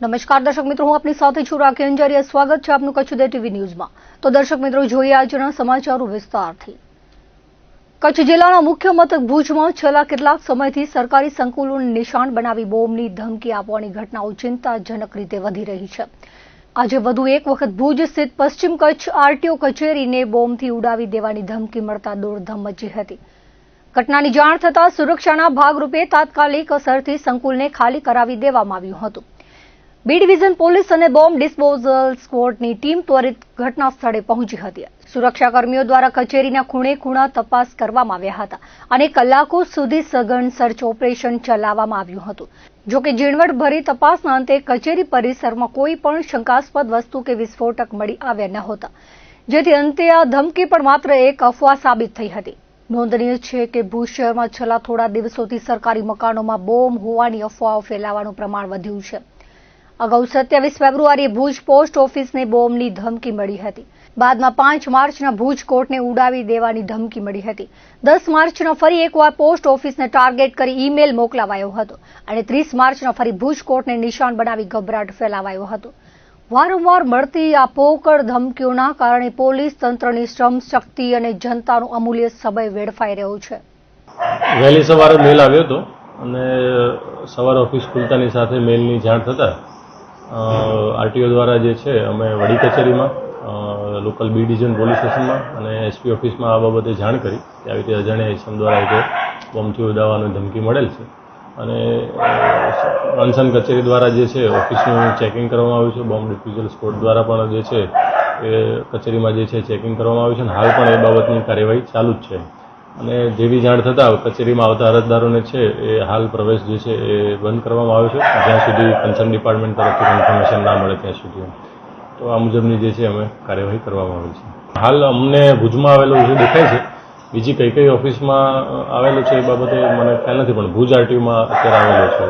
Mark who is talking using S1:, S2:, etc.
S1: નમસ્કાર દર્શક મિત્રો, હું આપની સાથે છું રાખી અંજારિયા. સ્વાગત છે આપનું કચ્છ ઉદય ટીવી ન્યૂઝમાં. તો દર્શક મિત્રો, જોઈએ આજના સમાચારો વિસ્તારથી. કચ્છ જિલ્લાના મુખ્ય મથક ભુજમાં છેલ્લા કેટલાક સમયથી સરકારી સંકુલોને નિશાન બનાવી બોમ્બની ધમકી આપવાની ઘટનાઓ ચિંતાજનક રીતે વધી રહી છે. આજે વધુ એક વખત ભુજ સ્થિત પશ્ચિમ કચ્છ આરટીઓ કચેરીને બોમ્બથી ઉડાવી દેવાની ધમકી મળતા દોડધામ મચી હતી. ઘટનાની જાણ થતાં સુરક્ષાના ભાગરૂપે તાત્કાલિક અસરથી સંકુલને ખાલી કરાવી દેવામાં આવ્યું હતું. બી ડિવિઝન પોલીસ અને બોમ્બ ડિસ્પોઝલ સ્ક્વોડની ટીમ ત્વરિત ઘટના સ્થળે પહોંચી હતી. સુરક્ષાકર્મીઓ દ્વારા કચેરીના ખૂણે ખૂણા તપાસ કરવામાં આવ્યા હતા અને કલાકો સુધી સઘન સર્ચ ઓપરેશન ચલાવવામાં આવ્યું હતું. જોકે ઝીણવટભરી તપાસના અંતે કચેરી પરિસરમાં કોઈ પણ શંકાસ્પદ વસ્તુ કે વિસ્ફોટક મળી આવ્યા નહોતા, જેથી અંતે આ ધમકી પણ માત્ર એક અફવા સાબિત થઈ હતી. નોંધનીય છે કે ભુજ શહેરમાં છેલ્લા થોડા દિવસોથી સરકારી મકાનોમાં બોમ્બ હોવાની અફવાઓ ફેલાવાનું પ્રમાણ વધ્યું છે. અગાઉ 27 ફેબ્રુઆરીએ ભુજ પોસ્ટ ઓફિસને બોમ્બની ધમકી મળી હતી. બાદમાં 5 માર્ચના ભુજ કોર્ટને ઉડાવી દેવાની ધમકી મળી હતી. 10 માર્ચના ફરી એકવાર પોસ્ટ ઓફિસને ટાર્ગેટ કરી ઈમેલ મોકલાવાયો હતો અને 30 માર્ચના ફરી ભુજ કોર્ટને નિશાન બનાવી ગભરાટ ફેલાવાયો હતો. વારંવાર મળતી આ પોકળ ધમકીઓના કારણે પોલીસ તંત્રની શ્રમ શક્તિ અને જનતાનો અમૂલ્ય સમય વેડફાઈ રહ્યો છે.
S2: વહેલી સવારે મેલ આવ્યો હતો અને સવારે ઓફિસ ખુલતાની સાથે મેલની જાણ થતાં આરટીઓ દ્વારા જે છે અમે વડી કચેરીમાં, લોકલ બી ડિવિઝન પોલીસ સ્ટેશનમાં અને એસપી ઓફિસમાં આ બાબતે જાણ કરી કે આવી રીતે અજાણ્યા ઇસમ દ્વારા તે બોમ્બથી ઉડાવવાની ધમકી મળેલ છે અને કન્સર્ન કચેરી દ્વારા જે છે ઓફિસનું ચેકિંગ કરવામાં આવ્યું છે. બોમ્બ ડિસ્પોઝલ સ્ક્વોડ દ્વારા પણ જે છે એ કચેરીમાં જે છે ચેકિંગ કરવામાં આવ્યું છે અને હાલ પણ એ બાબતની કાર્યવાહી ચાલુ જ છે. અને જેવી જાણ થતાં કચેરીમાં આવતા અરજદારોને છે એ હાલ પ્રવેશ જે છે એ બંધ કરવામાં આવ્યો છે જ્યાં સુધી કન્સર્ન ડિપાર્ટમેન્ટ તરફથી ઇન્ફોર્મેશન ના મળે ત્યાં સુધી. તો આ મુજબની જે છે અમે કાર્યવાહી કરવામાં આવી છે. હાલ અમને ભુજમાં આવેલો જે દેખાય છે, બીજી કઈ કઈ ઓફિસમાં આવેલો છે એ બાબતે મને ખ્યાલ નથી, પણ ભુજ આરટીઓમાં અત્યારે આવેલો છે.